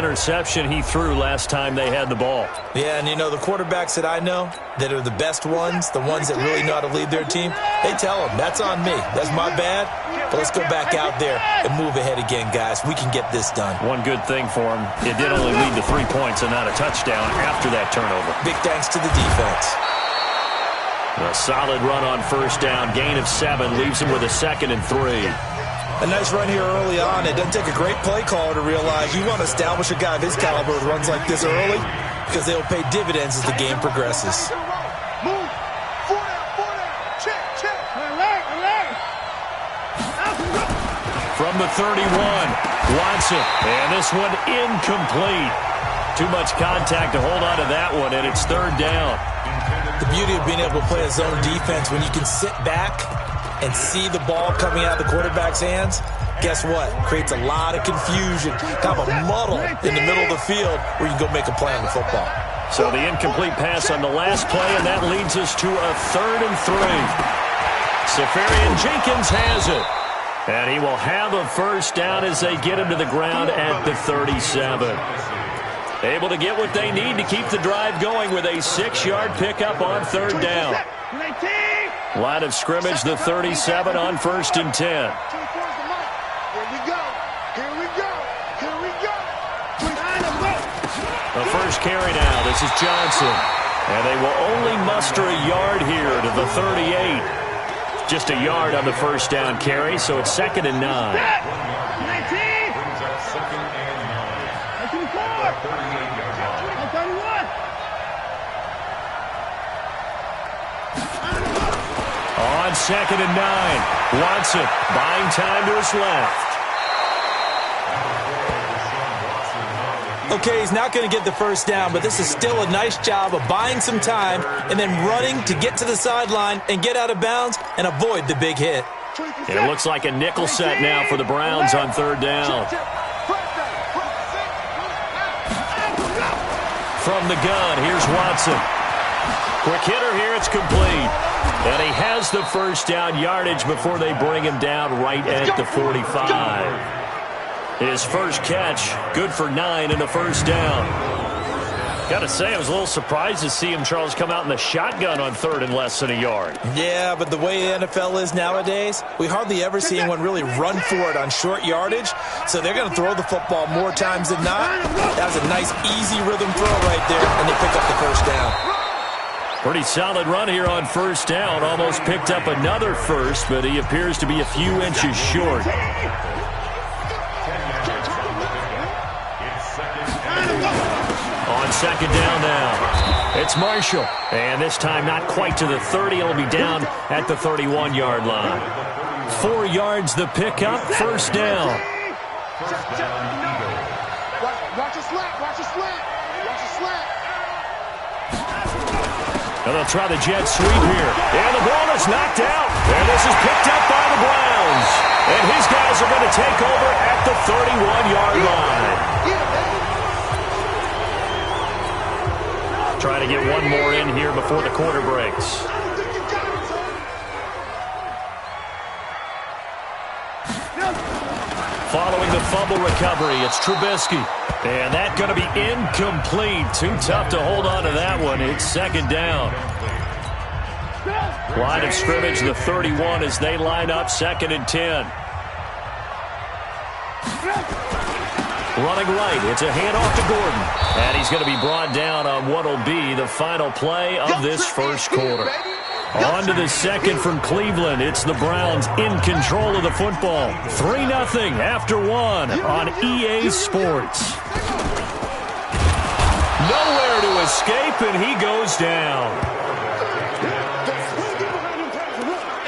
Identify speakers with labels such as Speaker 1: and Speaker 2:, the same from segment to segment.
Speaker 1: interception he threw last time they had the ball.
Speaker 2: Yeah, and you know, the quarterbacks that I know that are the best ones, the ones that really know how to lead their team, they tell them, that's on me. That's my bad. But let's go back out there and move ahead again, guys. We can get this done.
Speaker 1: One good thing for him, it did only lead to 3 points and not a touchdown after that turnover.
Speaker 2: Big thanks to the defense.
Speaker 1: A solid run on first down. Gain of 7 leaves him with a 2nd and 3.
Speaker 2: A nice run here early on. It doesn't take a great play caller to realize you want to establish a guy of his caliber with runs like this early because they'll pay dividends as the game progresses.
Speaker 1: From the 31, Watson, and this one incomplete. Too much contact to hold on to that one, and it's 3rd down.
Speaker 2: The beauty of being able to play a zone defense when you can sit back and see the ball coming out of the quarterback's hands, guess what? Creates a lot of confusion, kind of a muddle in the middle of the field where you can go make a play on the football.
Speaker 1: So the incomplete pass on the last play, and that leads us to a 3rd and 3. Safarian Jenkins has it. And he will have a first down as they get him to the ground at the 37. Able to get what they need to keep the drive going with a 6-yard pickup on 3rd down. Line of scrimmage, the 37 on 1st and 10. The first carry now. This is Johnson. And they will only muster a yard here to the 38. Just a yard on the first down carry, so it's 2nd and 9. On 2nd and 9, Watson buying time to his left.
Speaker 2: Okay, he's not going to get the first down, but this is still a nice job of buying some time and then running to get to the sideline and get out of bounds and avoid the big hit.
Speaker 1: It looks like a nickel set now for the Browns on 3rd down. From the gun, here's Watson. Quick hitter here, it's complete. And he has the first down yardage before they bring him down right at the 45. His first catch, good for 9 and a first down. Got to say, I was a little surprised to see him, Charles, come out in the shotgun on 3rd and less than a yard.
Speaker 2: Yeah, but the way the NFL is nowadays, we hardly ever see anyone really run for it on short yardage. So they're going to throw the football more times than not. That was a nice, easy rhythm throw right there, and they pick up the first down.
Speaker 1: Pretty solid run here on first down. Almost picked up another first, but he appears to be a few inches short. On 2nd down now, it's Marshall. And this time not quite to the 30. He'll be down at the 31-yard line. 4 yards the pickup, first down.
Speaker 3: Watch a slant, watch a slant, watch a slant.
Speaker 1: And they'll try the jet sweep here. And the ball is knocked out. And this is picked up by the Browns. And his guys are going to take over at the 31-yard line. Trying to get one more in here before the quarter breaks. Following the fumble recovery, it's Trubisky. And that's going to be incomplete. Too tough to hold on to that one. It's 2nd down. Line of scrimmage, the 31 as they line up 2nd and 10. Running right, it's a handoff to Gordon. And he's going to be brought down on what will be the final play of this first quarter. On to the second from Cleveland. It's the Browns in control of the football. 3-0 after 1 on EA Sports. Nowhere to escape, and he goes down.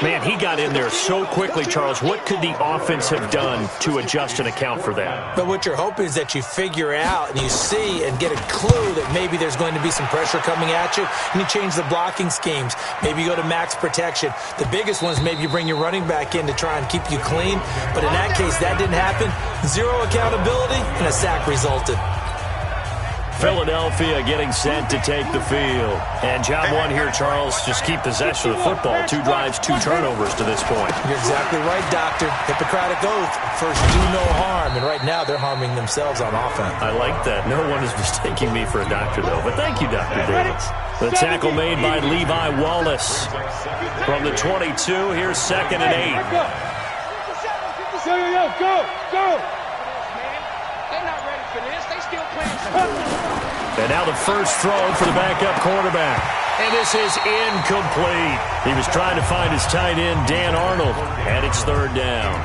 Speaker 1: Man, he got in there so quickly, Charles. What could the offense have done to adjust and account for that?
Speaker 2: But what you're hoping is that you figure out and you see and get a clue that maybe there's going to be some pressure coming at you, and you change the blocking schemes. Maybe you go to max protection. The biggest one is maybe you bring your running back in to try and keep you clean. But in that case, that didn't happen. Zero accountability, and a sack resulted.
Speaker 1: Philadelphia getting set to take the field. And job one here, Charles, just keep possession of the football. 2 drives, 2 turnovers to this point.
Speaker 2: You're exactly right, Doctor. Hippocratic oath. First, do no harm. And right now, they're harming themselves on offense.
Speaker 1: I like that. No one is mistaking me for a doctor, though. But thank you, Dr. Davis. The tackle made by Levi Wallace. From the 22, here's 2nd and 8.
Speaker 3: Go! They're not ready for this. They still playing.
Speaker 1: And now the first throw for the backup quarterback. And this is incomplete. He was trying to find his tight end, Dan Arnold, and it's 3rd down.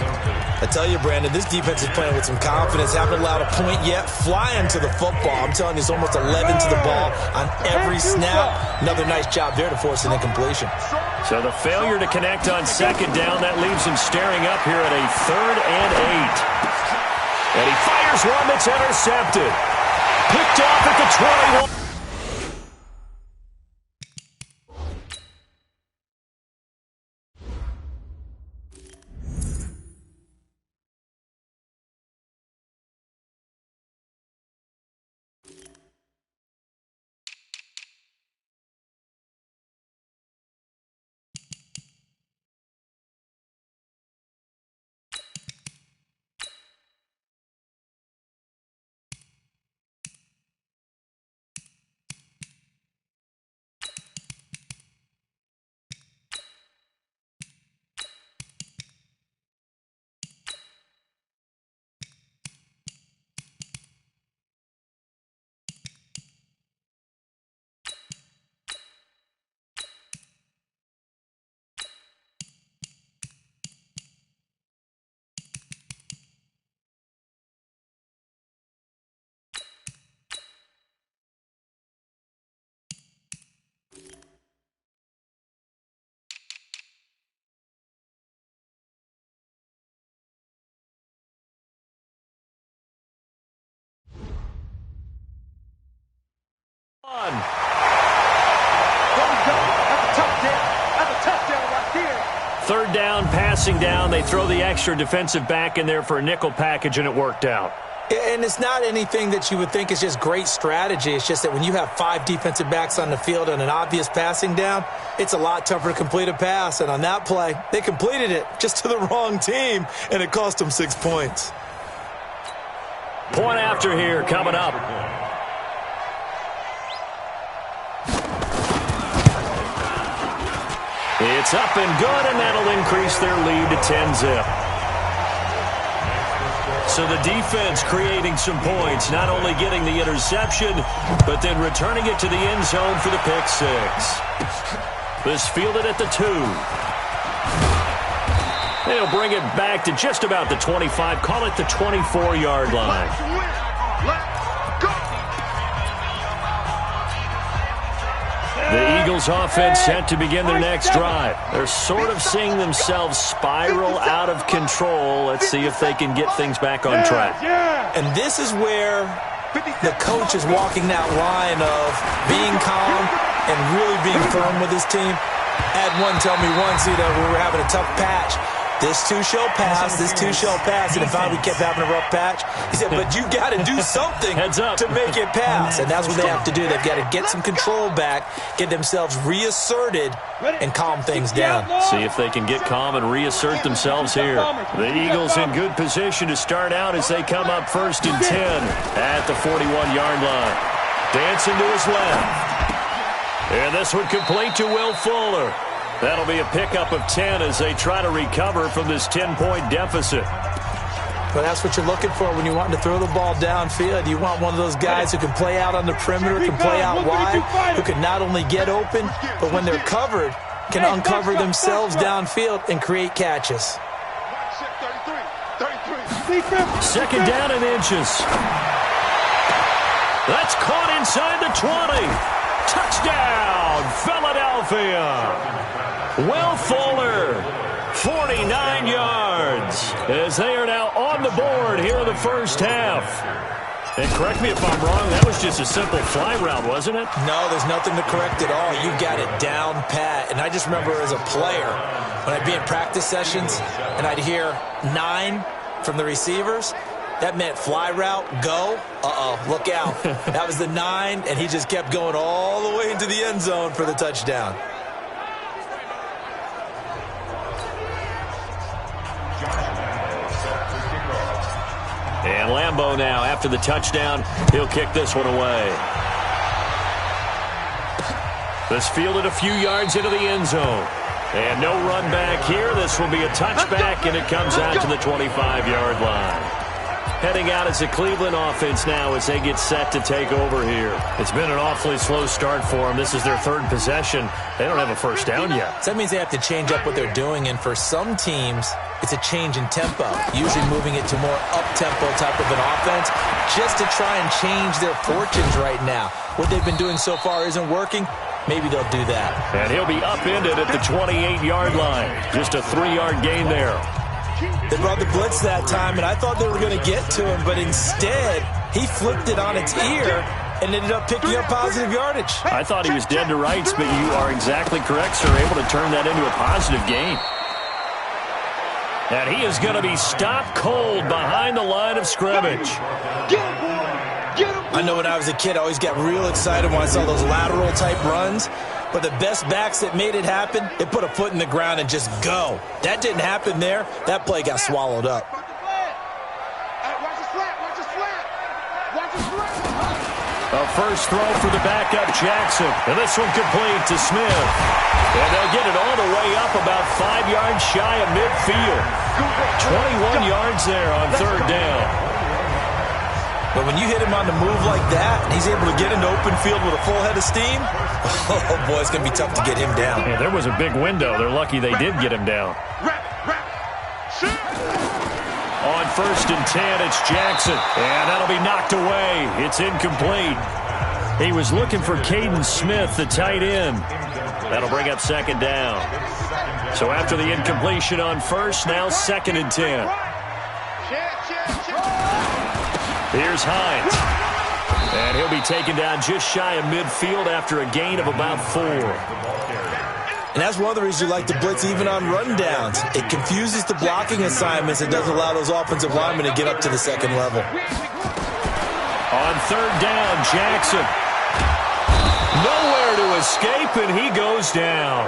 Speaker 2: I tell you, Brandon, this defense is playing with some confidence. Haven't allowed a point yet. Flying to the football. I'm telling you, it's almost 11 to the ball on every snap. Another nice job there to force an incompletion.
Speaker 1: So the failure to connect on 2nd down, that leaves him staring up here at a 3rd and 8. And he fires one that's intercepted. Picked off at the 21. Third down, passing down. They throw the extra defensive back in there for a nickel package, and it worked out.
Speaker 2: And it's not anything that you would think is just great strategy. It's just that when you have 5 defensive backs on the field and an obvious passing down, it's a lot tougher to complete a pass. And on that play, they completed it just to the wrong team, and it cost them 6 points.
Speaker 1: Point after here coming up. It's up and good, and that'll increase their lead to 10-zip. So the defense creating some points, not only getting the interception, but then returning it to the end zone for the pick 6. This fielded at the 2. They'll bring it back to just about the 25, call it the 24-yard line. The Eagles offense set to begin their next drive. They're sort of seeing themselves spiral out of control. Let's see if they can get things back on track.
Speaker 2: And this is where the coach is walking that line of being calm and really being firm with his team. I had one tell me once, we were having a tough patch. This too shall pass, this too shall pass. And if we kept having a rough patch, he said, but you got to do something to make it pass. And that's what they have to do. They've got to get some control back, get themselves reasserted, and calm things down.
Speaker 1: See if they can get calm and reassert themselves here. The Eagles in good position to start out as they come up 1st and 10 at the 41-yard line. Dancing to his left. And this one complete to Will Fuller. That'll be a pickup of 10 as they try to recover from this 10-point deficit.
Speaker 2: Well, that's what you're looking for when you want to throw the ball downfield. You want one of those guys who can play out on the perimeter, can play out wide, who can not only get open, but when they're covered, can uncover themselves downfield and create catches.
Speaker 1: 2nd down and inches. That's caught inside the 20. Touchdown, Philadelphia. Will Fuller, 49 yards, as they are now on the board here in the first half. And correct me if I'm wrong, that was just a simple fly route, wasn't it?
Speaker 2: No, there's nothing to correct at all. You got it down pat. And I just remember as a player, when I'd be in practice sessions and I'd hear 9 from the receivers, That meant fly route, go. Look out. That was the 9, and he just kept going all the way into the end zone for the touchdown.
Speaker 1: And Lambeau now, after the touchdown, he'll kick this one away. This fielded a few yards into the end zone. And no run back here. This will be a touchback, and it comes out to the 25-yard line. Heading out as the Cleveland offense now as they get set to take over here. It's been an awfully slow start for them. This is their 3rd possession. They don't have a first down yet.
Speaker 2: So that means they have to change up what they're doing, and for some teams, it's a change in tempo, usually moving it to more up-tempo type of an offense just to try and change their fortunes right now. What they've been doing so far isn't working. Maybe they'll do that.
Speaker 1: And he'll be upended at the 28-yard line. Just a 3-yard gain there.
Speaker 2: They brought the blitz that time, and I thought they were going to get to him, but instead, he flipped it on its ear and ended up picking up positive yardage.
Speaker 1: I thought he was dead to rights, but you are exactly correct, sir. Able to turn that into a positive gain. And he is going to be stopped cold behind the line of scrimmage.
Speaker 2: I know when I was a kid, I always got real excited when I saw those lateral-type runs. But the best backs that made it happen, they put a foot in the ground and just go. That didn't happen there. That play got swallowed up.
Speaker 1: A first throw for the backup Jackson. And this one complete to Smith. And they'll get it all the way up about 5 yards shy of midfield. 21 yards there on 3rd down.
Speaker 2: But when you hit him on the move like that, and he's able to get into open field with a full head of steam, oh, boy, it's going to be tough to get him down.
Speaker 1: Yeah, there was a big window. They're lucky they did get him down. On 1st and 10, it's Jackson. And that'll be knocked away. It's incomplete. He was looking for Caden Smith, the tight end. That'll bring up 2nd down. So after the incompletion on 1st, now 2nd and 10. Here's Hines. And he'll be taken down just shy of midfield after a gain of about 4.
Speaker 2: And that's one of the reasons you like to blitz even on rundowns. It confuses the blocking assignments and doesn't allow those offensive linemen to get up to the 2nd level.
Speaker 1: On 3rd down, Jackson. Nowhere to escape, and he goes down.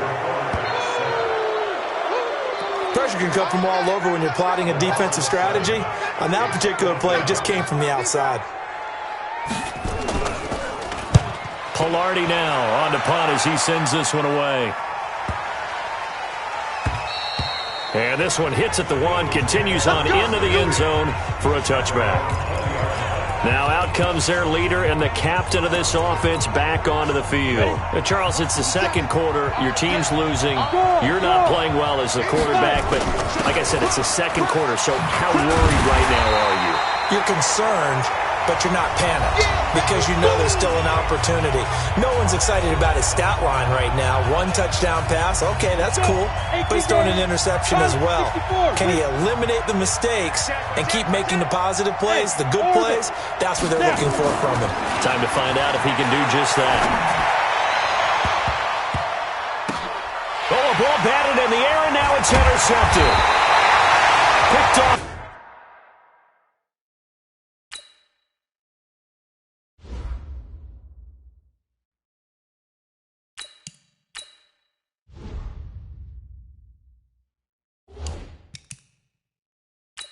Speaker 2: Pressure can come from all over when you're plotting a defensive strategy. On that particular play, it just came from the outside.
Speaker 1: Pilardi now on to punt as he sends this one away. And this one hits at the 1, continues on into the end zone for a touchback. Now out comes their leader and the captain of this offense back onto the field. Charles, it's the 2nd quarter. Your team's losing. You're not playing well as the quarterback, but like I said, it's the 2nd quarter, so how worried right now are you?
Speaker 2: You're concerned, but you're not panicked because you know there's still an opportunity. No one's excited about his stat line right now. 1 touchdown pass, okay, that's cool, but he's throwing an interception as well. Can he eliminate the mistakes and keep making the positive plays, the good plays? That's what they're looking for from him.
Speaker 1: Time to find out if he can do just that. Oh, a ball batted in the air, and now it's intercepted. Picked off.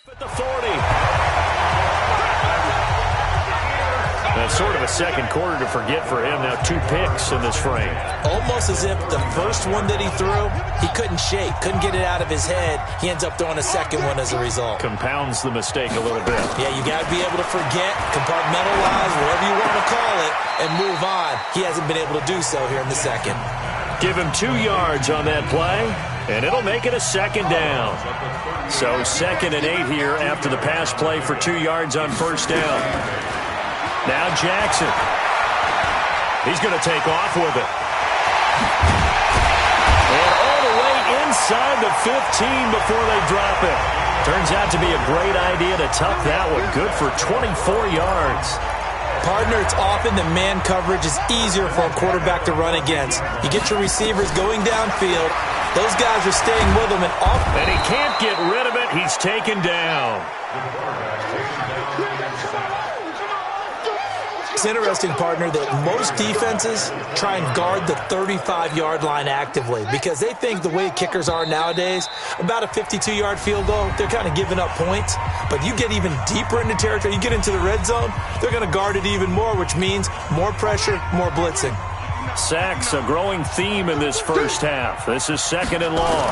Speaker 1: At the 40. That's sort of a 2nd quarter to forget for him. Now 2 picks in this frame.
Speaker 2: Almost as if the first one that he threw, he couldn't shake, couldn't get it out of his head. He ends up throwing a 2nd one as a result.
Speaker 1: Compounds the mistake a little bit.
Speaker 2: Yeah, you got to be able to forget, compartmentalize, whatever you want to call it, and move on. He hasn't been able to do so here in the 2nd.
Speaker 1: Give him 2 yards on that play, and it'll make it a 2nd down. So 2nd and 8 here after the pass play for 2 yards on 1st down. Now Jackson. He's going to take off with it. And all the way inside the 15 before they drop it. Turns out to be a great idea to tuck that one. Good for 24 yards.
Speaker 2: Partner, it's often the man coverage is easier for a quarterback to run against. You get your receivers going downfield. Those guys are staying with him. And
Speaker 1: he can't get rid of it. He's taken down.
Speaker 2: It's interesting, partner, that most defenses try and guard the 35-yard line actively because they think the way kickers are nowadays, about a 52-yard field goal, they're kind of giving up points. But you get even deeper into territory, you get into the red zone, they're going to guard it even more, which means more pressure, more blitzing.
Speaker 1: Sacks, a growing theme in this first half. This is 2nd and long.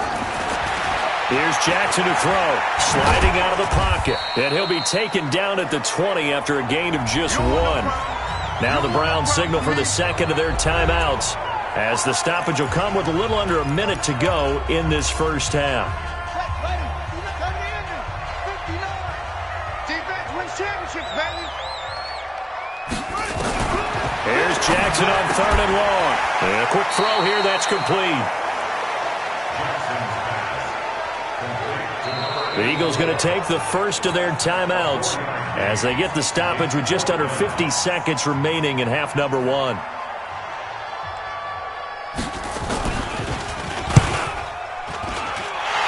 Speaker 1: Here's Jackson to throw, sliding out of the pocket, and he'll be taken down at the 20 after a gain of just 1. Now the Browns signal for the second of their timeouts, as the stoppage will come with a little under a minute to go in this first half.
Speaker 3: Defense wins championships, baby.
Speaker 1: Here's Jackson on 3rd and long. And a quick throw here, that's complete. The Eagles going to take the first of their timeouts as they get the stoppage with just under 50 seconds remaining in half number 1.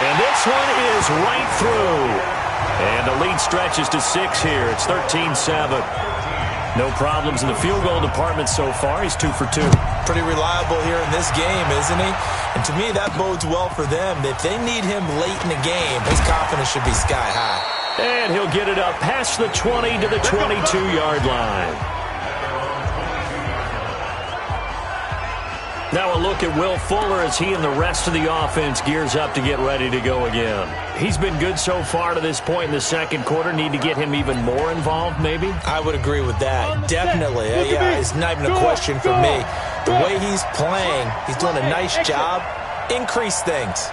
Speaker 1: And this one is right through. And the lead stretches to 6 here. It's 13-7. No problems in the field goal department so far. He's 2 for 2.
Speaker 2: Pretty reliable here in this game, isn't he? And to me, that bodes well for them. If they need him late in the game, his confidence should be sky high.
Speaker 1: And he'll get it up past the 20 to the 22-yard line. Now a look at Will Fuller as he and the rest of the offense gears up to get ready to go again. He's been good so far to this point in the second quarter. Need to get him even more involved, maybe?
Speaker 2: I would agree with that. Definitely. Yeah, it's not even a question for me. The way he's playing, he's doing a nice job. Increase things.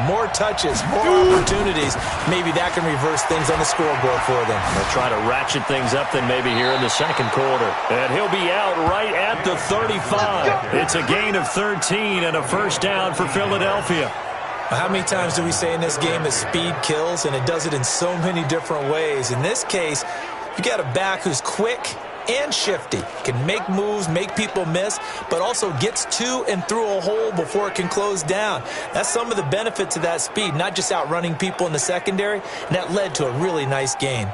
Speaker 2: More touches, more opportunities. Maybe that can reverse things on the scoreboard for them.
Speaker 1: They'll try to ratchet things up then maybe here in the second quarter. And he'll be out right at the 35. It's a gain of 13 and a first down for Philadelphia.
Speaker 2: How many times do we say in this game that speed kills, and it does it in so many different ways? In this case, you got a back who's quick and shifty, can make moves, make people miss, but also gets to and through a hole before it can close down. That's some of the benefits of that speed, not just outrunning people in the secondary, and that led to a really nice gain.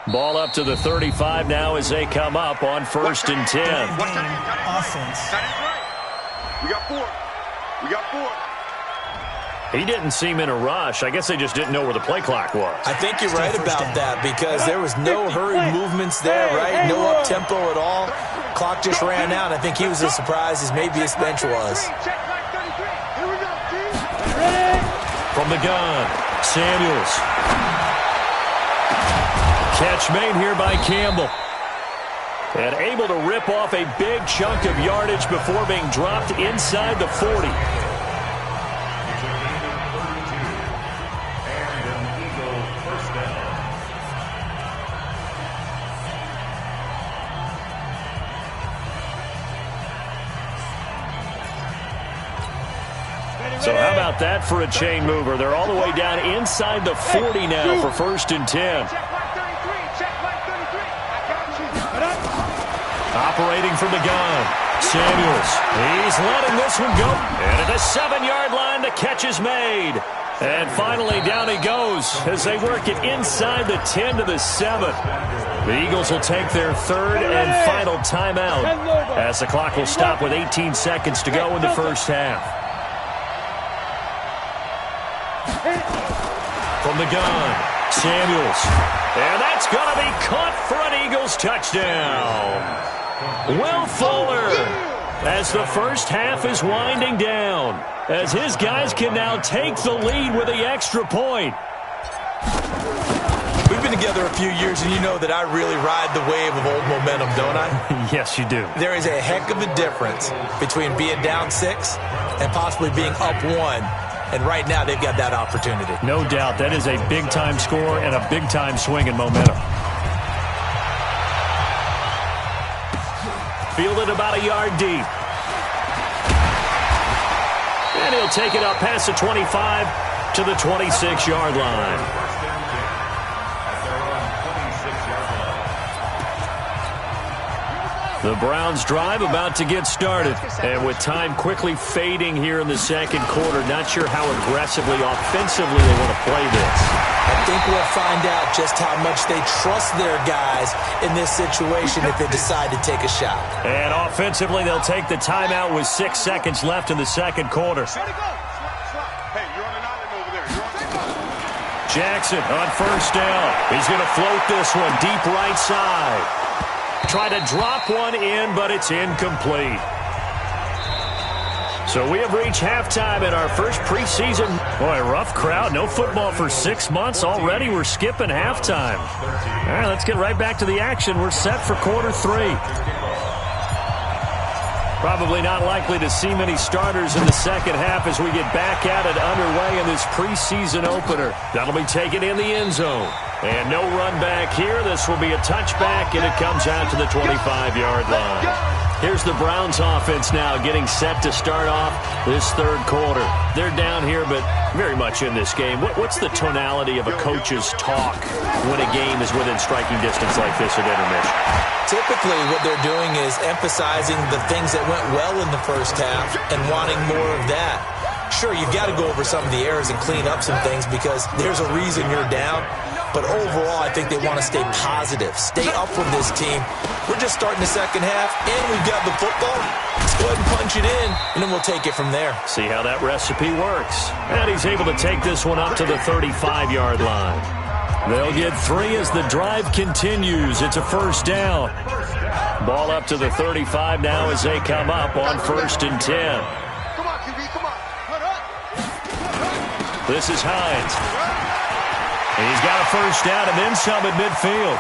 Speaker 1: Ball up to the 35 now as they come up on 1st and 10.
Speaker 2: Offense.
Speaker 3: We got 4. We got 4.
Speaker 1: He didn't seem in a rush. I guess they just didn't know where the play clock was.
Speaker 2: I think you're right about that because there was no hurried movements there, right? No up-tempo at all. Clock just ran out. I think he was as surprised as maybe his bench was.
Speaker 1: From the gun, Samuels. Catch made here by Campbell. And able to rip off a big chunk of yardage before being dropped inside the 40. So how about that for a chain mover? They're all the way down inside the 40 now for 1st and 10. Operating from the gun, Samuels. He's letting this one go. And at the 7-yard line, the catch is made. And finally, down he goes as they work it inside the 10 to the 7. The Eagles will take their 3rd and final timeout as the clock will stop with 18 seconds to go in the first half. From the gun, Samuels. And that's going to be caught for an Eagles touchdown. Will Fuller as the first half is winding down, as his guys can now take the lead with the extra point.
Speaker 2: We've been together a few years, and you know that I really ride the wave of old momentum, don't I?
Speaker 1: Yes, you do.
Speaker 2: There is a heck of a difference between being down 6 and possibly being up 1. And right now, they've got that opportunity.
Speaker 1: No doubt. That is a big-time score and a big-time swing in momentum. Fielded about a yard deep. And he'll take it up past the 25 to the 26-yard line. The Browns drive about to get started. And with time quickly fading here in the second quarter, not sure how aggressively, offensively they want to play this.
Speaker 2: I think we'll find out just how much they trust their guys in this situation if they decide to take a shot.
Speaker 1: And offensively, they'll take the timeout with 6 seconds left in the second quarter.
Speaker 3: Hey, you're on an island over there. You're on
Speaker 1: Jackson on first down. He's going to float this one deep right side. Try to drop one in, but it's incomplete. So we have reached halftime in our first preseason. Boy, rough crowd. No football for 6 months. Already we're skipping halftime. All right, let's get right back to the action. We're set for quarter 3. Probably not likely to see many starters in the second half as we get back at it underway in this preseason opener. That'll be taken in the end zone. And no run back here. This will be a touchback, and it comes out to the 25-yard line. Here's the Browns offense now getting set to start off this third quarter. They're down here, but very much in this game. What's the tonality of a coach's talk when a game is within striking distance like this at intermission?
Speaker 2: Typically, what they're doing is emphasizing the things that went well in the first half and wanting more of that. Sure, you've got to go over some of the errors and clean up some things because there's a reason you're down. But overall, I think they want to stay positive, stay up with this team. We're just starting the second half, and we've got the football. Let's go ahead and punch it in, and then we'll take it from there.
Speaker 1: See how that recipe works. And he's able to take this one up to the 35-yard line. They'll get 3 as the drive continues. It's a first down. Ball up to the 35 now as they come up on 1st and 10.
Speaker 3: Come on, QB, come on.
Speaker 1: This is Hines. And he's got a first down and then some at midfield.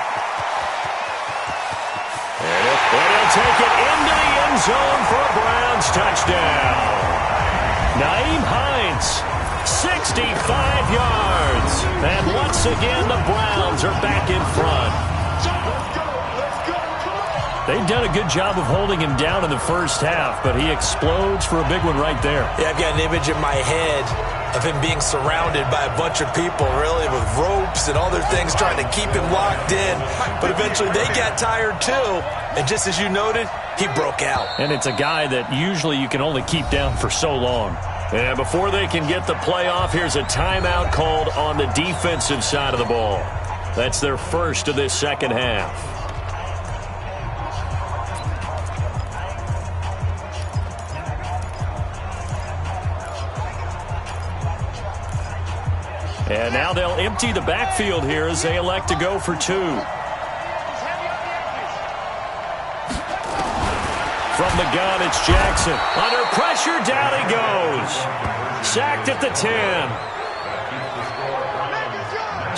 Speaker 1: And he'll take it into the end zone for a Browns touchdown. Naeem Hines, 65 yards. And once again, the Browns are back in front. They've done a good job of holding him down in the first half, but he explodes for a big one right there.
Speaker 2: Yeah, I've got an image in my head of him being surrounded by a bunch of people, really, with ropes and other things trying to keep him locked in. But eventually they got tired too. And just as you noted, he broke out.
Speaker 1: And it's a guy that usually you can only keep down for so long. And before they can get the play off, here's a timeout called on the defensive side of the ball. That's their first of this second half. And now they'll empty the backfield here as they elect to go for 2. From the gun, it's Jackson. Under pressure, down he goes. Sacked at the 10.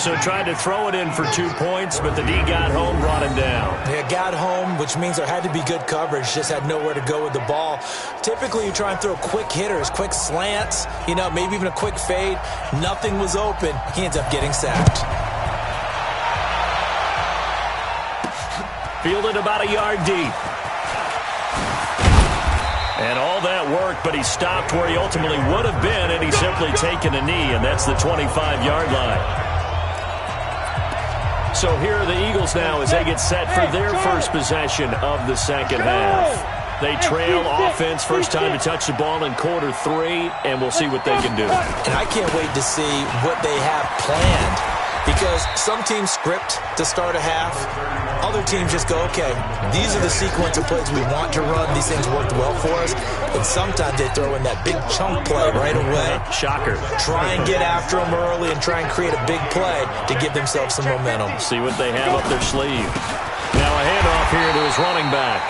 Speaker 1: So tried to throw it in for 2 points, but the D got home, brought him down.
Speaker 2: Yeah, got home, which means there had to be good coverage. Just had nowhere to go with the ball. Typically, you try and throw quick hitters, quick slants, maybe even a quick fade. Nothing was open. He ends up getting sacked.
Speaker 1: Fielded about a yard deep. And all that work, but he stopped where he ultimately would have been, and he's simply taken a knee, and that's the 25-yard line. So here are the Eagles now as they get set for their first possession of the second half. They trail offense, first time to touch the ball in quarter 3, and we'll see what they can do.
Speaker 2: And I can't wait to see what they have planned because some teams script to start a half. Other teams just go, okay, these are the sequence of plays we want to run. These things worked well for us. And sometimes they throw in that big chunk play right away.
Speaker 1: Shocker.
Speaker 2: Try and get after them early and try and create a big play to give themselves some momentum.
Speaker 1: See what they have up their sleeve. Now a handoff here to his running back.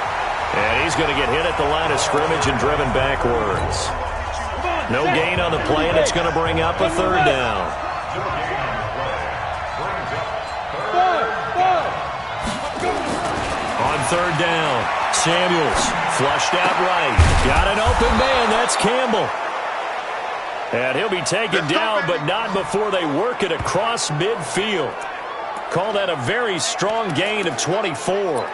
Speaker 1: And he's going to get hit at the line of scrimmage and driven backwards. No gain on the play, and it's going to bring up a third down. On third down, Samuels flushed out right. Got an open man. That's Campbell. And he'll be taken down, but not before they work it across midfield. Call that a very strong gain of 24.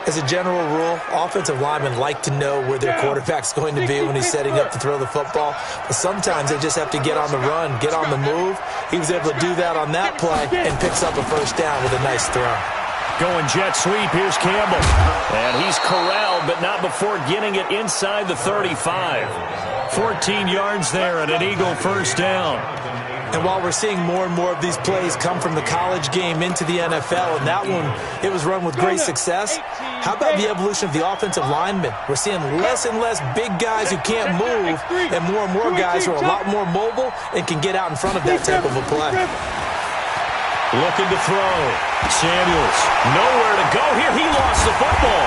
Speaker 2: As a general rule, offensive linemen like to know where their quarterback's going to be when he's setting up to throw the football. But sometimes they just have to get on the run, get on the move. He was able to do that on that play and picks up a first down with a nice throw.
Speaker 1: Going jet sweep, here's Campbell. And he's corralled, but not before getting it inside the 35. 14 yards there and an Eagle first down.
Speaker 2: And while we're seeing more and more of these plays come from the college game into the NFL, and that one, it was run with great success, how about the evolution of the offensive linemen? We're seeing less and less big guys who can't move and more guys who are a lot more mobile and can get out in front of that type of a play.
Speaker 1: Looking to throw. Samuels, nowhere to go here. He lost the football.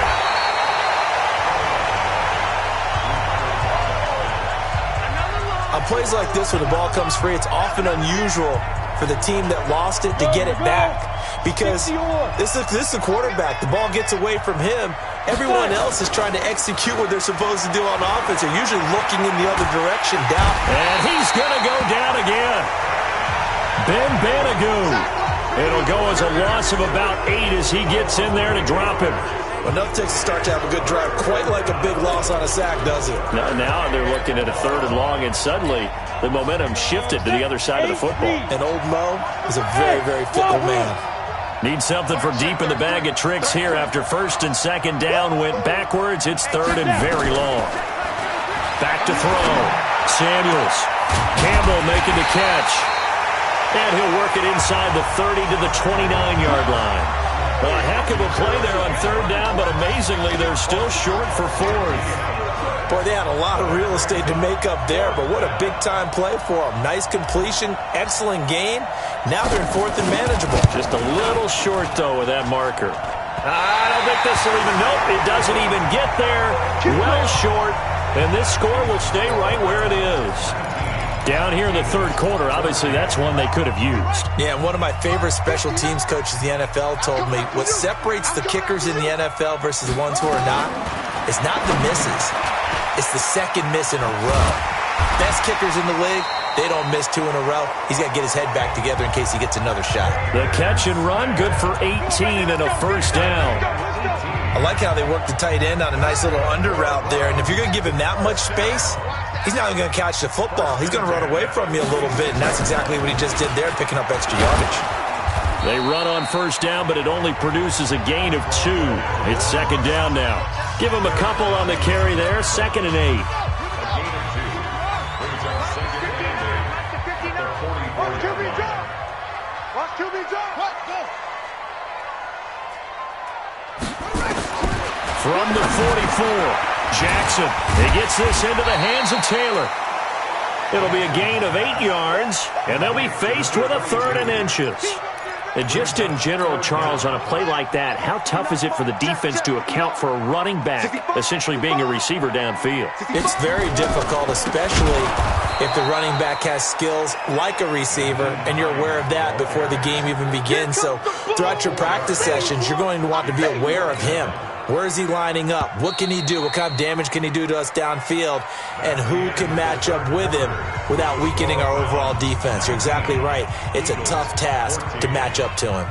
Speaker 2: On plays like this, when the ball comes free, it's often unusual for the team that lost it to get it back. Because this is the quarterback. The ball gets away from him. Everyone else is trying to execute what they're supposed to do on offense. They're usually looking in the other direction down.
Speaker 1: And he's going to go down again. Ben Banagoo. It'll go as a loss of about 8 as he gets in there to drop him.
Speaker 2: Enough takes to start to have a good drive, quite like a big loss on a sack, does it?
Speaker 1: Now they're looking at a 3rd and long, and suddenly the momentum shifted to the other side of the football.
Speaker 2: And old Mo is a very, very fickle man.
Speaker 1: Need something from deep in the bag of tricks here after 1st and 2nd down went backwards. It's 3rd and very long. Back to throw. Samuels. Campbell making the catch. And he'll work it inside the 30 to the 29-yard line. A heck of a play there on 3rd down, but amazingly, they're still short for 4th.
Speaker 2: Boy, they had a lot of real estate to make up there, but what a big-time play for them. Nice completion, excellent gain. Now they're in 4th and manageable.
Speaker 1: Just a little short, though, with that marker. I don't think this will even, nope, it doesn't even get there. Well short, and this score will stay right where it is. Down here in the 3rd quarter, obviously that's one they could have used.
Speaker 2: Yeah, and one of my favorite special teams coaches in the NFL told me what separates the kickers in the NFL versus the ones who are not is not the misses. It's the second miss in a row. Best kickers in the league, they don't miss 2 in a row. He's got to get his head back together in case he gets another shot.
Speaker 1: The catch and run, good for 18 and a first down.
Speaker 2: I like how they work the tight end on a nice little under route there, and if you're going to give him that much space, he's not even going to catch the football. He's going to run away from you a little bit, and that's exactly what he just did there, picking up extra yardage.
Speaker 1: They run on first down, but it only produces a gain of 2. It's 2nd down now. Give him a couple on the carry there, 2nd and 8. From the 44, Jackson. He gets this into the hands of Taylor. It'll be a gain of 8 yards, and they'll be faced with a 3rd and inches. And just in general, Charles, on a play like that, how tough is it for the defense to account for a running back essentially being a receiver downfield?
Speaker 2: It's very difficult, especially if the running back has skills like a receiver, and you're aware of that before the game even begins. So throughout your practice sessions, you're going to want to be aware of him. Where is he lining up? What can he do? What kind of damage can he do to us downfield? And who can match up with him without weakening our overall defense? You're exactly right. It's a tough task to match up to him.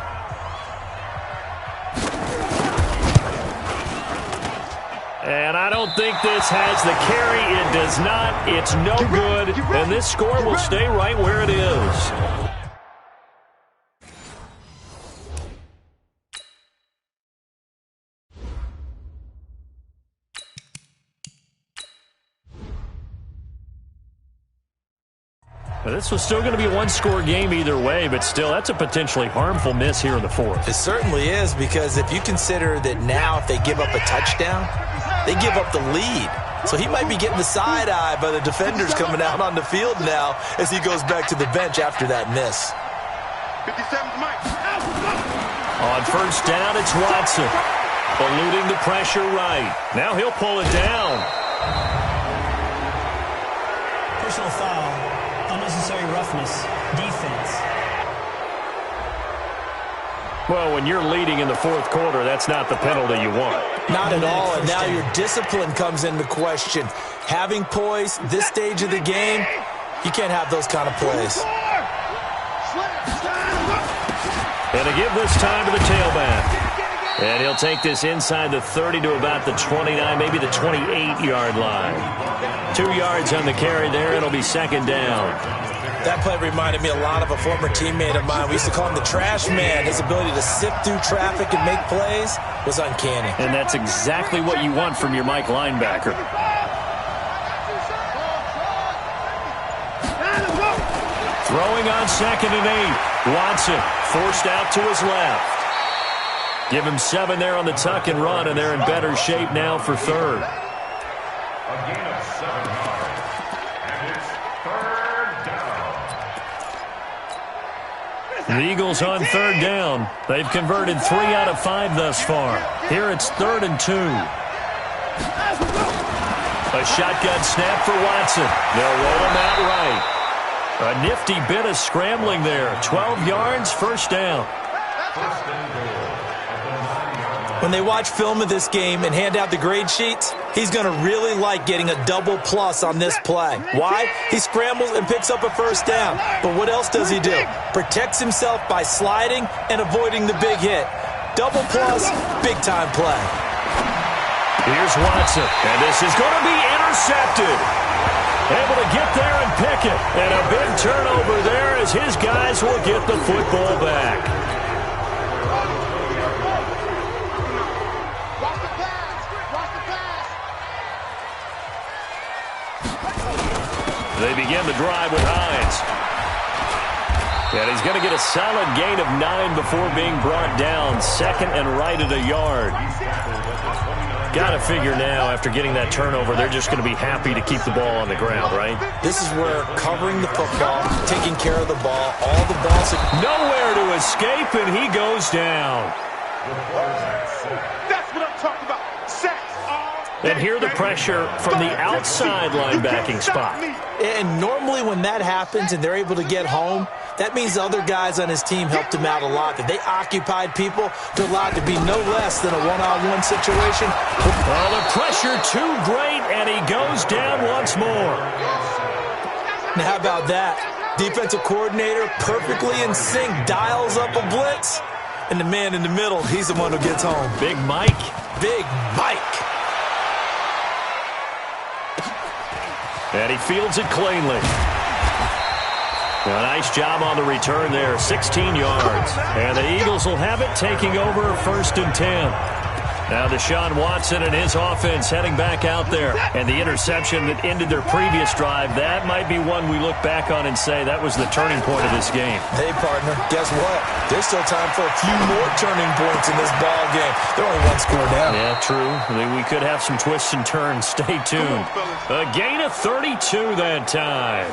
Speaker 1: And I don't think this has the carry. It does not. It's no good. And this score will stay right where it is. Now, this was still going to be a one-score game either way, but still, that's a potentially harmful miss here in the 4th.
Speaker 2: It certainly is, because if you consider that now if they give up a touchdown, they give up the lead. So he might be getting the side eye by the defenders coming out on the field now as he goes back to the bench after that miss.
Speaker 3: 57's Mike.
Speaker 1: On first down, it's Watson. Eluding the pressure right. Now he'll pull it down.
Speaker 4: Personal foul. Unnecessary roughness. Defense.
Speaker 1: Well, when you're leading in the fourth quarter, that's not the penalty you want.
Speaker 2: Not at all, and now your discipline comes into question. Having poise this stage of the game, you can't have those kind of plays.
Speaker 1: And to give this time to the tailback. And he'll take this inside the 30 to about the 29, maybe the 28-yard line. 2 yards on the carry there. It'll be second down.
Speaker 2: That play reminded me a lot of a former teammate of mine. We used to call him the trash man. His ability to sift through traffic and make plays was uncanny.
Speaker 1: And that's exactly what you want from your Mike linebacker. Throwing on 2nd and 8. Watson forced out to his left. Give him 7 there on the tuck and run, and they're in better shape now for third.
Speaker 5: A gain of 7 yards, and it's third down.
Speaker 1: The Eagles on third down. They've converted 3 out of 5 thus far. Here it's 3rd and 2. A shotgun snap for Watson. They'll roll him out right. A nifty bit of scrambling there. 12 yards, first down.
Speaker 5: First and goal.
Speaker 2: When they watch film of this game and hand out the grade sheets, he's going to really like getting a double plus on this play. Why? He scrambles and picks up a first down. But what else does he do? Protects himself by sliding and avoiding the big hit. Double plus, big-time play.
Speaker 1: Here's Watson, and this is going to be intercepted. Able to get there and pick it. And a big turnover there as his guys will get the football back. They begin the drive with Hines. And he's going to get a solid gain of 9 before being brought down. 2nd and right at a yard. Got to figure now, after getting that turnover, they're just going to be happy to keep the ball on the ground, right?
Speaker 2: This is where covering the football, taking care of the ball, all the balls.
Speaker 1: Nowhere to escape, and he goes down.
Speaker 3: That's what I'm talking about. Sacks.
Speaker 1: And here the pressure from the outside linebacking spot.
Speaker 2: And normally when that happens and they're able to get home, that means the other guys on his team helped him out a lot. That they occupied people to allow it to be no less than a one-on-one situation.
Speaker 1: Well, the pressure too great, and he goes down once more.
Speaker 2: Now how about that? Defensive coordinator perfectly in sync, dials up a blitz. And the man in the middle, he's the one who gets home.
Speaker 1: Big Mike.
Speaker 2: Big Mike.
Speaker 1: And he fields it cleanly. A nice job on the return there, 16 yards. And the Eagles will have it, taking over 1st and 10. Now Deshaun Watson and his offense heading back out there. And the interception that ended their previous drive, that might be one we look back on and say that was the turning point of this game.
Speaker 2: Hey, partner, guess what? There's still time for a few more turning points in this ball game. They're only 1 score down.
Speaker 1: Yeah, true. We could have some twists and turns. Stay tuned. A gain of 32 that time.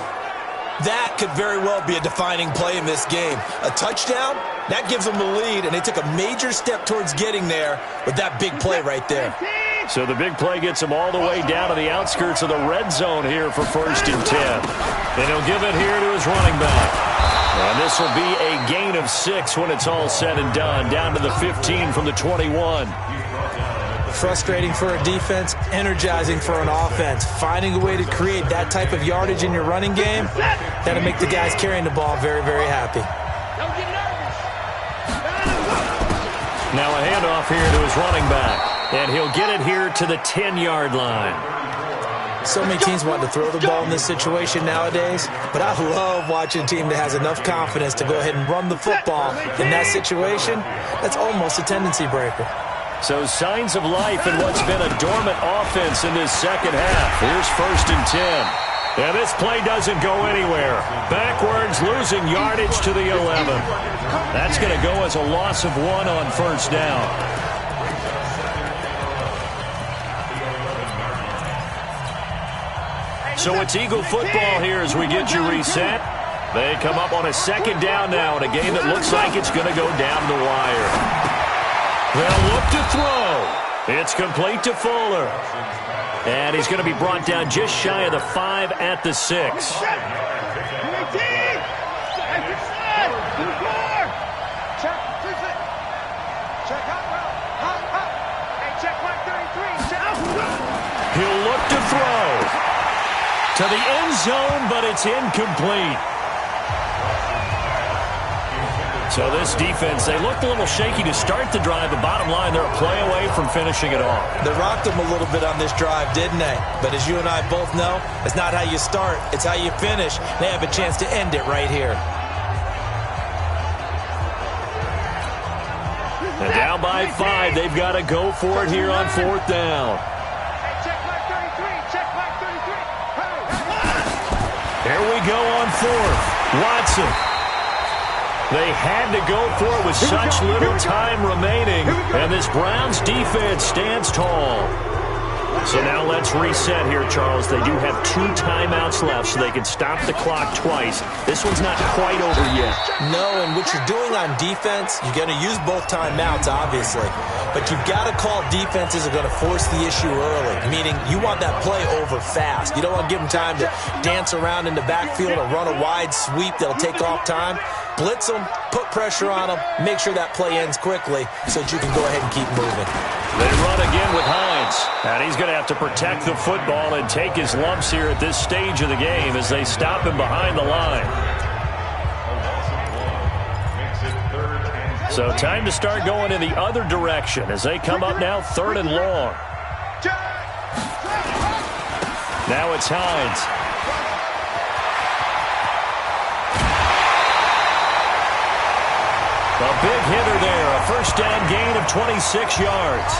Speaker 2: That could very well be a defining play in this game. A touchdown, that gives them the lead, and they took a major step towards getting there with that big play right there.
Speaker 1: So the big play gets them all the way down to the outskirts of the red zone here for 1st and 10. And he'll give it here to his running back. And this will be a gain of 6 when it's all said and done, down to the 15 from the 21.
Speaker 2: Frustrating for a defense, energizing for an offense. Finding a way to create that type of yardage in your running game, that'll make the guys carrying the ball very, very happy.
Speaker 1: Now a handoff here to his running back. And he'll get it here to the 10-yard line.
Speaker 2: So many teams want to throw the ball in this situation nowadays, but I love watching a team that has enough confidence to go ahead and run the football in that situation. That's almost a tendency breaker.
Speaker 1: So signs of life in what's been a dormant offense in this second half. Here's 1st and 10. And this play doesn't go anywhere. Backwards, losing yardage to the 11. That's going to go as a loss of 1 on 1st down. So it's Eagle football here as we get you reset. They come up on a 2nd down now in a game that looks like it's going to go down the wire. They'll look to throw. It's complete to Fuller. And he's going to be brought down just shy of the 5 at the 6. He'll look to throw to the end zone, but it's incomplete. So this defense, they looked a little shaky to start the drive, but bottom line, they're a play away from finishing it off.
Speaker 2: They rocked them a little bit on this drive, didn't they? But as you and I both know, it's not how you start, it's how you finish. They have a chance to end it right here.
Speaker 1: And down by 5, they've got to go for it here on 4th down. Here we go on 4th. Watson. They had to go for it with such little time remaining, and this Browns defense stands tall. So now let's reset here, Charles. They do have 2 timeouts left, so they can stop the clock twice. This one's not quite over yet.
Speaker 2: No, and what you're doing on defense, you're going to use both timeouts, obviously. But you've got to call defenses are going to force the issue early, meaning you want that play over fast. You don't want to give them time to dance around in the backfield or run a wide sweep that'll take off time. Blitz them, put pressure on them, make sure that play ends quickly so that you can go ahead and keep moving.
Speaker 1: They run again with Hines, and he's going to have to protect the football and take his lumps here at this stage of the game as they stop him behind the line. So time to start going in the other direction as they come up now 3rd and long. Now it's Hines. A big hitter there, a first down gain of 26 yards.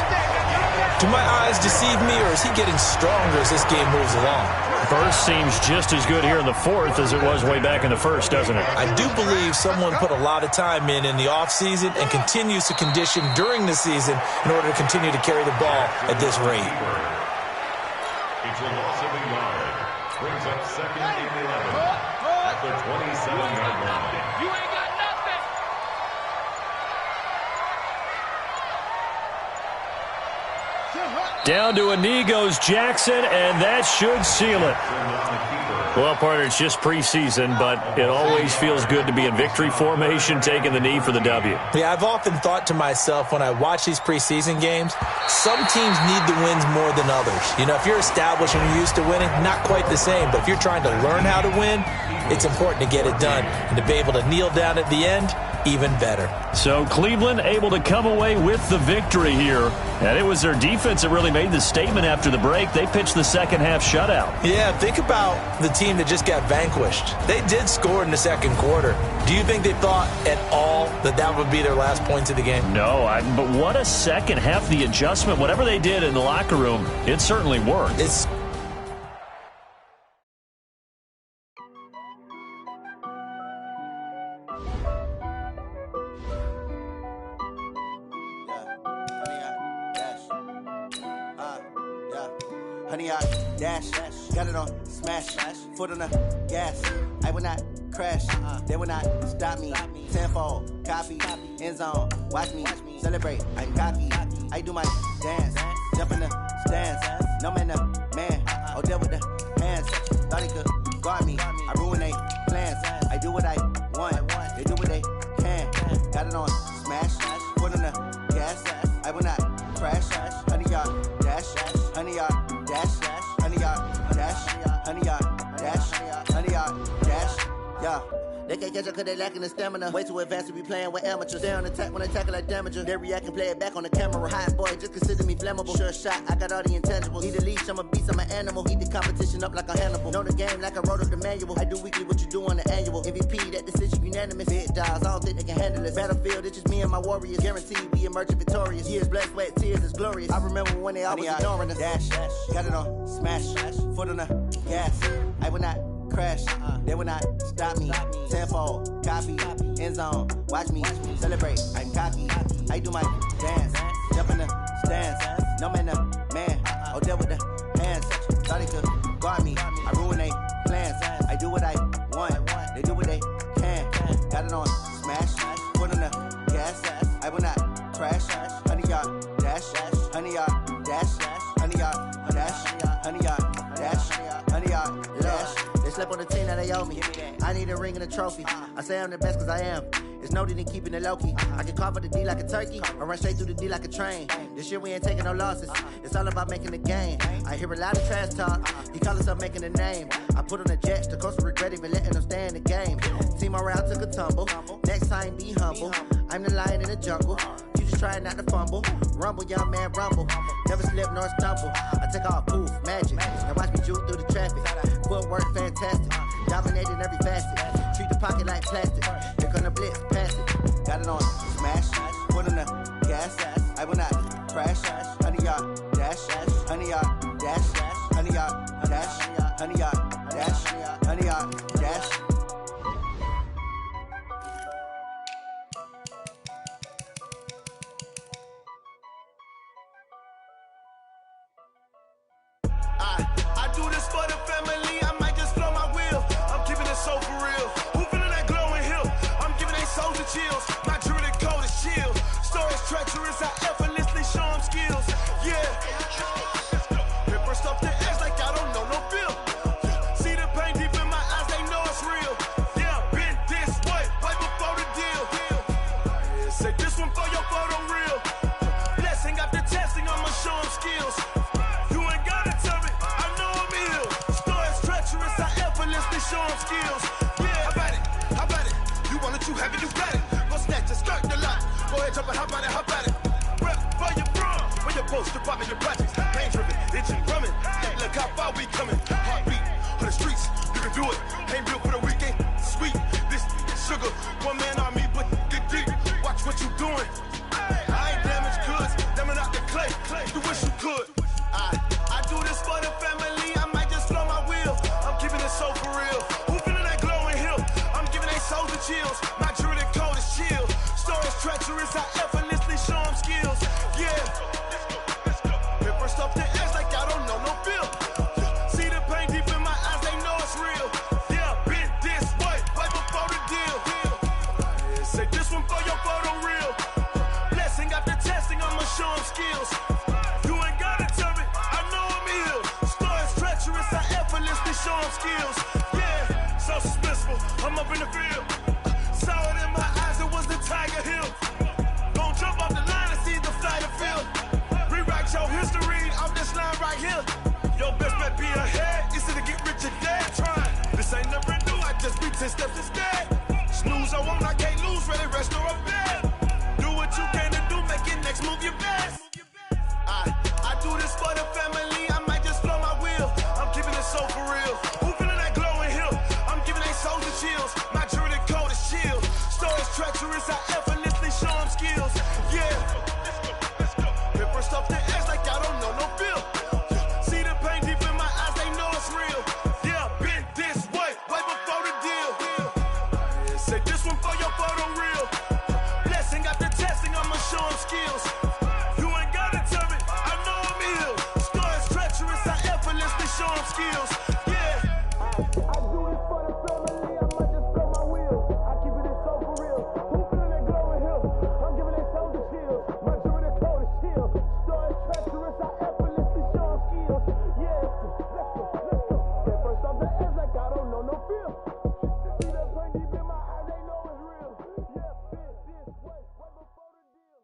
Speaker 2: Do my eyes deceive me, or is he getting stronger as this game moves along?
Speaker 1: Burst seems just as good here in the 4th as it was way back in the 1st, doesn't it?
Speaker 2: I do believe someone put a lot of time in the offseason and continues to condition during the season in order to continue to carry the ball at this rate.
Speaker 5: It's a loss of a yard. Brings up 2nd and 11 at the 27-yard line.
Speaker 3: You ain't got nothing.
Speaker 1: Down to a knee goes Jackson, and that should seal it. Well, partner, it's just preseason, but it always feels good to be in victory formation, taking the knee for the W.
Speaker 2: Yeah, I've often thought to myself when I watch these preseason games, some teams need the wins more than others. You know, if you're established and you're used to winning, not quite the same. But if you're trying to learn how to win, it's important to get it done. And to be able to kneel down at the end, even better.
Speaker 1: So Cleveland able to come away with the victory here. And it was their defense that really made the statement after the break. They pitched the second half shutout.
Speaker 2: Yeah, think about the team that just got vanquished. They did score in the second quarter. Do you think they thought at all that that would be their last points of the game?
Speaker 1: No, but what a second half. The adjustment, whatever they did in the locker room, it certainly worked.
Speaker 2: It's
Speaker 6: Honey, I dash, got it on, smash, foot on the gas. I will not crash, they will not stop me. Tenfold, copy, end zone, watch me celebrate. I'm cocky, I do my dance, jump in the stands. No man, man, oh, there with the hands. Thought he could guard me, I ruin they plans. I do what I want, they do what they can. Got it on, smash, foot on the gas. I will not crash, honey, y'all dash, honey, y'all dash, honey, y'all dash, honey, y'all dash, honey, y'all dash, yeah. They can't catch up cause they lacking the stamina. Way too advanced to be playing with amateurs. They on attack when they tackle like damager. They react and play it back on the camera. Hot boy, just consider me flammable. Sure shot, I got all the intangibles. Need a leash, I'm a beast, I'm an animal. Eat the competition up like a Hannibal. Know the game like I wrote up the manual. I do weekly what you do on the annual. MVP, that decision unanimous. Big dogs, I don't think they can handle this. Battlefield, it's just me and my warriors. Guaranteed we emerge victorious. Years, blood, sweat, tears, it's glorious. I remember when they always ignoring us. Dash, got it on, smash, foot on the gas. I will not crash, they will not stop me. Tenfold, copy, end zone, watch me celebrate. I'm cocky, I do my dance, jump in the stands. No man, man, oh, there with the hands. Thought he could guard me, I ruin they plans. I do what I want, they do what they can. Got it on, smash, foot on the gas. I will not crash, honey, they owe me. I need a ring and a trophy. I say I'm the best cause I am. It's no need in keeping it low-key. I can carve up the D like a turkey, or run straight through the D like a train. This shit we ain't taking no losses. It's all about making the game. I hear a lot of trash talk. He call himself making a name. I put on the jets, the coast will regret even letting them stay in the game. Team around took a tumble. Next time be humble. I'm the lion in the jungle. You just trying not to fumble. Rumble, young man, rumble. Never slip nor stumble. I take off, poof, magic. Now watch me juke through the traffic. Footwork fantastic. Dominating every facet. Treat the pocket like plastic. Here come the blitz, pass it. Got it on smash. Put on the gas. I will not crash. 100 yard dash. 100 yard dash. 100 yard dash. 100 yard dash. 100 yard dash.
Speaker 7: I do this for the family. I might just blow my wheel. I'm keeping it so for real. Who feeling that glowing hill? I'm giving they soldier chills. My jewelry code is chill. Stories treacherous. I effortlessly show them skills. Yeah. Paper stuff the edge like I don't know no feel. See the pain deep in my eyes. They know it's real. Yeah, been this way right before the deal. Say this one for your photo real. Blessing after testing. I'ma show them skills. Show them skills. Yeah, how about it? You want it, you have it, you got it. Go snatch it, skirt the lot. Go ahead, jump it, how about it? Rep for your bro, for your post, your pop, and your projects. Pain driven, itching, drumming. Hey, look how far we coming. Heartbeat for the streets, you can do it. Ain't built for the weekend. Sweet, this sugar. One man army, but get deep. Watch what you doing. I ain't damaged goods, damn it out the clay. You wish you could. I do this for the family. I might just blow my wheel. I'm keeping it so for real. Who feeling that glowing hill? I'm giving they soldier chills. My jewelry code is chill. Stories treacherous. I effortlessly show them skills. Yeah. Paper stuff the edge like I don't know no feel. See the pain deep in my eyes. They know it's real. Yeah, been this way right before the deal. Say this one for your photo real. Blessing after testing. I'ma show them skills. You ain't gotta tell me. I know I'm ill. Stories treacherous. I effortlessly show them skills. Yeah, so suspenseful. I'm up in the field. Saw it in my eyes. It was the Tiger Hill. Don't jump off the line and see the flight of field. Rewrite your history off this line right here. Your best bet be ahead. Easy to get rich or dead. Trying. This ain't never new. I just be 10 steps instead. Snooze I won't. I can't lose. Ready, rest or I'm dead. Do what you can to do. Make your next move your best. I do this for the family. I might just blow my wheel. I'm keeping it so for real. Who feeling that glowing hill? I'm giving they soldier chills. My jewelry code is chill. Stories treacherous. I effortlessly show them skills. Yeah. Paper stuff the edge like I don't know no feel. See the pain deep in my eyes. They know it's real. Yeah, been this way right before the deal. Say this one for your photo real. Blessing after testing. I'ma show them skills. Show them skills, yeah. I do this for the family. I might just blow my wheel. I keep it so for real. Who feeling that glowing hill? I'm giving it soldier chills. My jewelry code is chill. Stories treacherous. I effortlessly show them skills, yeah. Let's go. Get first off the edge like I don't know no feel. See the pain deep in my eyes. They know it's real. Yeah, this way right before the deal.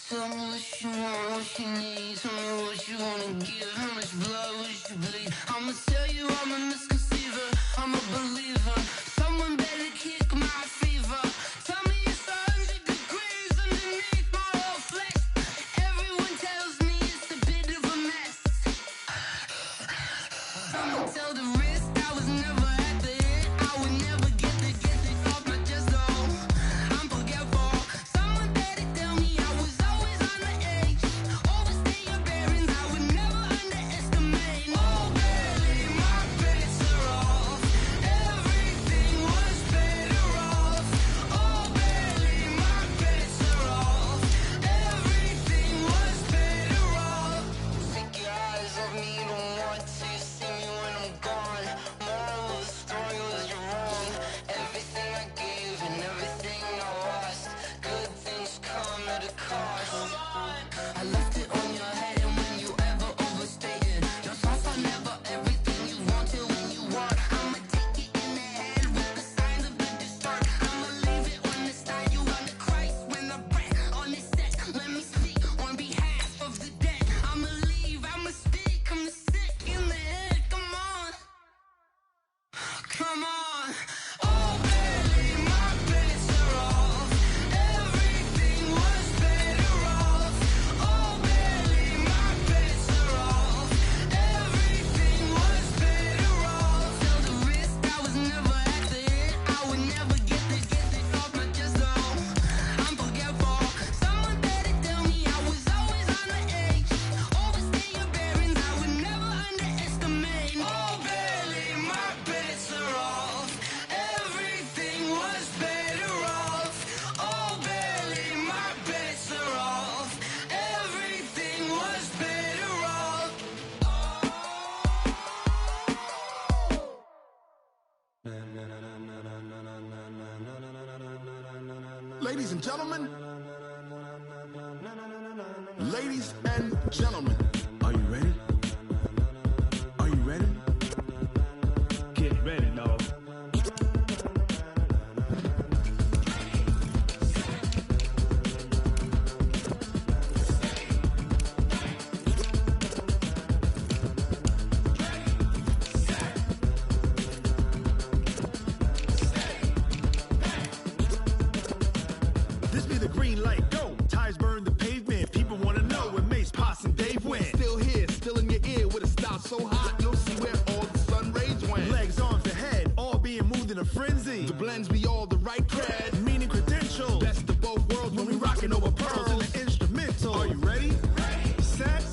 Speaker 8: Tell me what you want, what you need. Tell me what you wanna give. How much blood would you bleed? I'ma tell you I'm a misconceiver. I'm a believer. Someone better kick my fever. Tell me it's 100 degrees underneath my whole flesh. Everyone tells me it's a bit of a mess. I'ma tell the risk I was never at the hit. I would never get it off my chest though. I'm forgetful. Someone better tell me I was always on the edge. Overstay your bearings. I would never underestimate.
Speaker 7: ladies and gentlemen. Ladies and gentlemen, are you ready? Are you ready?
Speaker 9: Get ready, dog.
Speaker 7: This be the green light, go. Tires burn the pavement. People wanna know where Mace, Potts, and Dave went. Still here, still in your ear with a style so hot, you'll see where all the sun rays went. Legs, arms, and head, all being moved in a frenzy. The blends be all the right cred, meaning credentials. Best of both worlds when we rockin' over pearls in the instrumental. Are you ready? Set,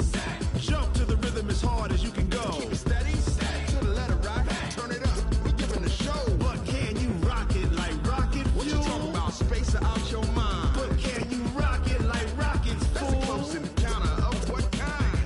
Speaker 7: jump to the rhythm as hard as you can go. Keep it steady, to the letter right. Turn it up, we giving the show. But can you rock it like rocket fuel? What you talking about? Space out your mind. But can you rock it like rockets, fool? That's a close encounter of what kind?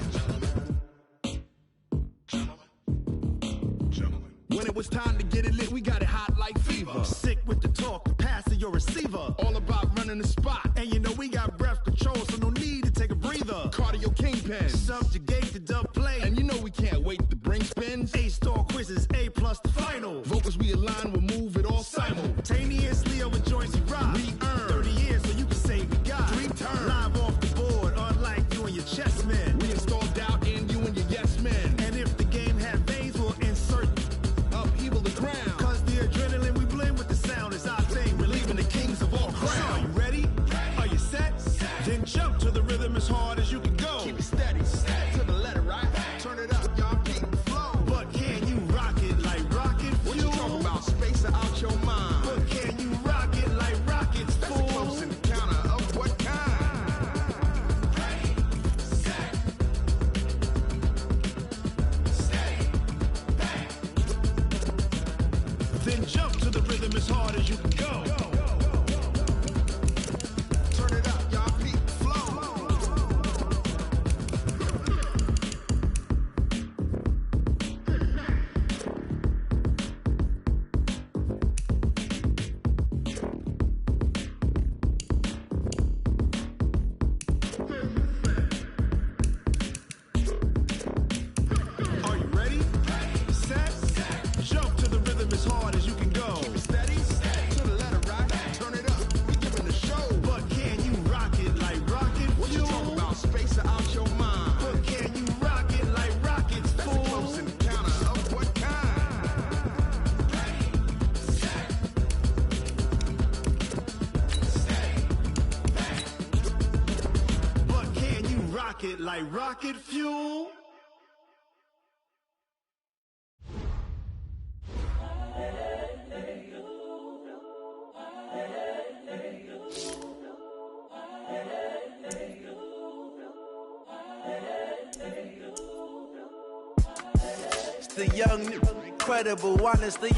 Speaker 7: Gentlemen. When it was time to get it lit, we got it hot like fever. Sick with the talk, the pass to your receiver. All about running the spot. And you know we got breath control, so no need to take a breather. Cardio kingpin, subjugate the dub play. And you know we can't wait to bring spins. A-star quizzes, A+ the final. Vocals we align, we'll move it all simultaneously over joints we rock. We earn 30 years so you can say we got 3 turns. Live off the board, unlike you and your chess men. We install doubt in you and your yes men. And if the game had veins, we'll insert upheaval the ground. Cause the adrenaline we blend with the sound is our thing, relieving the kings of all crowns. So are you ready? Are you set? Then jump to the rhythm as hard as you can go. Keep it steady, to the letter right. Turn it up, y'all keep the flow. But can you rock it like rocket fuel? What you talking about? Space out your mind. But can you rock it like rockets, fool? That's a close encounter of what kind? Then jump to the rhythm as hard as you can go. Turn it up, y'all keep the flow. Are you ready? Set, jump to the rhythm as hard as you can go. Keep it steady, to the letter right. Turn it up, we giving the show. But can you rock it like rocket fuel? What you talking about? Space out your mind. But can you rock it like rockets, fool? That's a close encounter of what kind? But can you rock it like rocket fuel?
Speaker 6: It's the young, incredible one. It's the